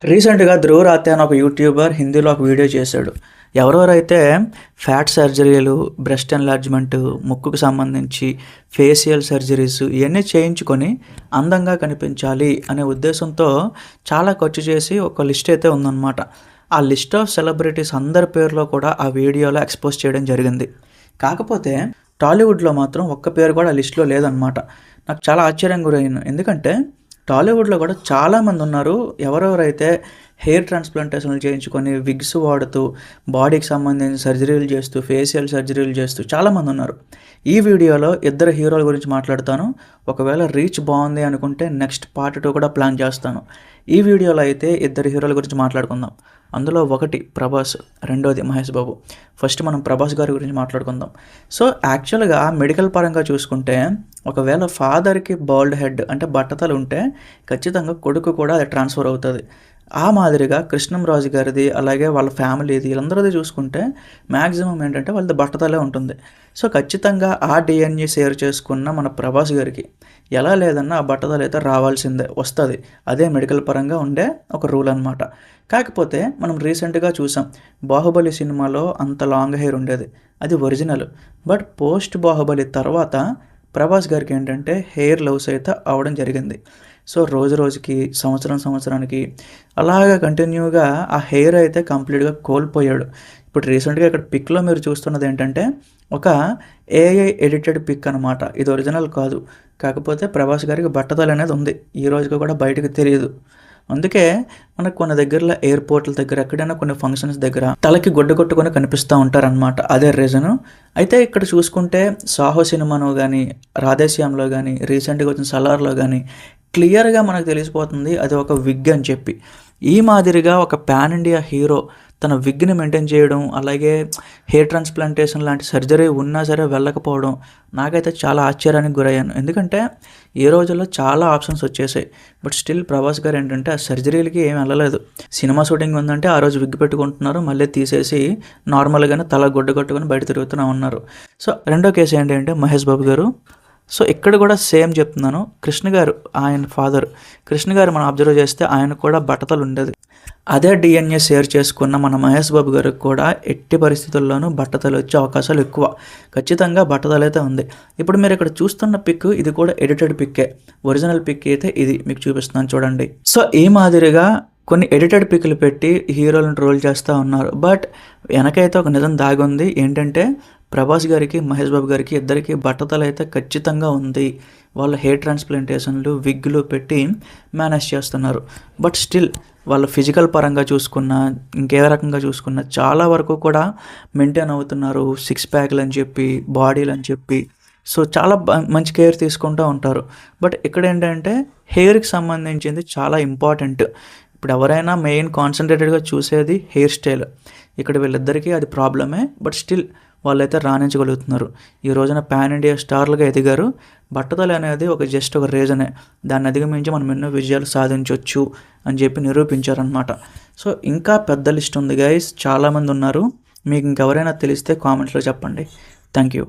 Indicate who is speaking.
Speaker 1: రీసెంట్‌గా 'ధ్రువ్ రాతే' అని ఒక యూట్యూబర్ హిందీలో ఒక వీడియో చేశాడు. ఎవరెవరైతే ఫ్యాట్ సర్జరీలు, బ్రెస్ట్ ఎన్లార్జ్‌మెంట్, ముక్కుకు సంబంధించి ఫేషియల్ సర్జరీస్ ఇయన్నీ చేయించుకొని అందంగా కనిపించాలి అనే ఉద్దేశంతో చాలా ఖర్చు చేసి ఒక లిస్ట్ అయితే ఉందన్నమాట. ఆ లిస్ట్ ఆఫ్ సెలబ్రిటీస్ అందరి పేర్లు కూడా ఆ వీడియోలో ఎక్స్‌పోజ్ చేయడం జరిగింది. కాకపోతే టాలీవుడ్‌లో మాత్రం ఒక్క పేరు కూడా ఆ లిస్ట్‌లో లేదన్నమాట. నాకు చాలా ఆశ్చర్యంగా గురయ్యాను. ఎందుకంటే టాలీవుడ్‌లో కూడా చాలామంది ఉన్నారు. ఎవరెవరైతే హెయిర్ ట్రాన్స్‌ప్లాంటేషన్‌లు చేయించుకొని విగ్స్ వాడుతూ, బాడీకి సంబంధించిన సర్జరీలు చేస్తూ, ఫేషియల్ సర్జరీలు చేస్తూ చాలామంది ఉన్నారు. ఈ వీడియోలో ఇద్దరు హీరోల గురించి మాట్లాడతాను. ఒకవేళ రీచ్ బాగుంది అనుకుంటే నెక్స్ట్ పార్ట్ 2 కూడా ప్లాన్ చేస్తాను. ఈ వీడియోలో అయితే ఇద్దరు హీరోల గురించి మాట్లాడుకుందాం. అందులో ఒకటి ప్రభాస్, రెండోది మహేష్ బాబు. ఫస్ట్ మనం ప్రభాస్ గారి గురించి మాట్లాడుకుందాం. సో, యాక్చువల్‌గా మెడికల్ పరంగా చూసుకుంటే ఒకవేళ ఫాదర్‌కి బాల్డ్ హెడ్ అంటే బట్టతల ఉంటే ఖచ్చితంగా కొడుకు కూడా అది ట్రాన్స్‌ఫర్ అవుతది. ఆ మాదిరిగా కృష్ణంరాజు గారిది, అలాగే వాళ్ళ ఫ్యామిలీది వీళ్ళందరిది చూసుకుంటే మ్యాక్సిమం ఏంటంటే వాళ్ళది బట్టతలే ఉంటుంది. సో, ఖచ్చితంగా ఆ డీఎన్ఏ షేర్ చేసుకున్న మన ప్రభాస్ గారికి ఎలా లేదన్నా ఆ బట్టతల అయితే రావాల్సిందే, వస్తది. అదే మెడికల్ పరంగా ఉండే ఒక రూల్ అనమాట. కాకపోతే మనం రీసెంట్‌గా చూసాం. 'బాహుబలి' సినిమాలో అంత లాంగ్ హెయిర్ ఉండేది. అది ఒరిజినల్. బట్ పోస్ట్ 'బాహుబలి' తర్వాత ప్రభాస్ గారికి ఏంటంటే హెయిర్ లాస్ అయితే అవ్వడం జరిగింది. సో, రోజు రోజుకి, సంవత్సరానికి అలాగా కంటిన్యూగా ఆ హెయిర్ అయితే కంప్లీట్‌గా కోల్పోయాడు. ఇప్పుడు రీసెంట్‌గా ఇక్కడ పిక్‌లో మీరు చూస్తున్నది ఏంటంటే ఒక ఏఐ ఎడిటెడ్ పిక్ అనమాట. ఇది ఒరిజినల్ కాదు. కాకపోతే ప్రభాస్ గారికి బట్టతల అనేది ఉంది. ఈ రోజుకి కూడా బయటకి తెలీదు. అందుకే మనకు కొన్ని దగ్గరలో ఎయిర్‌పోర్ట్‌ల దగ్గర, ఎక్కడైనా కొన్ని ఫంక్షన్స్ దగ్గర తలకి గుడ్డ కొట్టుకొని కనిపిస్తా ఉంటారనమాట. అదే రీజను. అయితే ఇక్కడ చూసుకుంటే 'సాహో' సినిమాలో గానీ, 'రాధేశ్యామ్‌లో' గానీ, రీసెంట్‌గా వచ్చిన 'సలార్‌లో' గానీ క్లియర్‌గా మనకు తెలిసిపోతుంది అది ఒక విగ్ అని చెప్పి. ఈ మాదిరిగా ఒక పాన్ ఇండియా హీరో తన విగ్‌ని మెయింటైన్ చేయడం, అలాగే హెయిర్ ట్రాన్స్‌ప్లాంటేషన్ లాంటి సర్జరీ ఉన్నా సరే వెళ్ళకపోవడం నాకైతే చాలా ఆశ్చర్యానికి గురయ్యాను. ఎందుకంటే ఈ రోజుల్లో చాలా ఆప్షన్స్ వచ్చేసాయి. బట్ స్టిల్ ప్రభాస్ గారు ఏంటంటే ఆ సర్జరీలకి ఏమి వెళ్ళలేదు. సినిమా షూటింగ్ ఉందంటే ఆ రోజు విగ్ పెట్టుకుంటున్నారు. మళ్ళీ తీసేసి నార్మల్‌గానే తల గుడ్డ కట్టుకొని బయట తిరుగుతూనే ఉన్నారు. సో, రెండో కేసు ఏంటి అంటే మహేష్ బాబు గారు. సో, ఇక్కడ కూడా సేమ్ చెప్తున్నాను. కృష్ణ గారు ఆయన ఫాదర్. కృష్ణ గారు మనం అబ్జర్వ్ చేస్తే ఆయనకు కూడా బట్టతల ఉండేది. అదే డీఎన్ఏ షేర్ చేసుకున్న మన మహేష్ బాబు గారికి కూడా ఎట్టి పరిస్థితుల్లోనూ బట్టతల వచ్చే అవకాశాలు ఎక్కువ. ఖచ్చితంగా బట్టతల అయితే ఉంది. ఇప్పుడు మీరు ఇక్కడ చూస్తున్న పిక్ ఇది కూడా ఎడిటెడ్ పిక్కే. ఒరిజినల్ పిక్ అయితే ఇది మీకు చూపిస్తున్నాను చూడండి. సో, ఈ మాదిరిగా కొన్ని ఎడిటెడ్ పిక్‌లు పెట్టి హీరోలను ట్రోల్ చేస్తా ఉన్నారు. బట్ వెనకైతే ఒక నిజం దాగుంది. ఏంటంటే ప్రభాస్ గారికి, మహేష్ బాబు గారికి ఇద్దరికీ బట్టతల అయితే ఖచ్చితంగా ఉంది. వాళ్ళు హెయిర్ ట్రాన్స్‌ప్లాంటేషన్‌లు, విగ్‌లు పెట్టి మేనేజ్ చేస్తున్నారు. బట్ స్టిల్ వాళ్ళ ఫిజికల్ పరంగా చూసుకున్నా, ఇంకే రకంగా చూసుకున్నా చాలా వరకు కూడా మెయింటైన్ అవుతున్నారు. సిక్స్ ప్యాక్‌లని చెప్పి, బాడీలని చెప్పి. సో, చాలా మంచి కేర్ తీసుకుంటూ ఉంటారు. బట్ ఇక్కడేంటంటే హెయిర్‌కి సంబంధించింది చాలా ఇంపార్టెంట్. ఇప్పుడు ఎవరైనా మెయిన్ కాన్సంట్రేటెడ్‌గా చూసేది హెయిర్ స్టైల్. ఇక్కడ వీళ్ళిద్దరికీ అది ప్రాబ్లమే. బట్ స్టిల్ వాళ్ళైతే రాణించగలుగుతున్నారు. ఈ రోజున పాన్ ఇండియా స్టార్లుగా ఎదిగారు. బట్టతల అనేది జస్ట్ ఒక రీజనే. దాన్ని అధిగమించి మనం ఎన్నో విజయాలు సాధించొచ్చు అని చెప్పి నిరూపించారనమాట. సో, ఇంకా పెద్ద లిస్ట్ ఉంది గైస్. చాలామంది ఉన్నారు. మీకు ఇంకెవరైనా తెలిస్తే కామెంట్స్‌లో చెప్పండి. Thank you.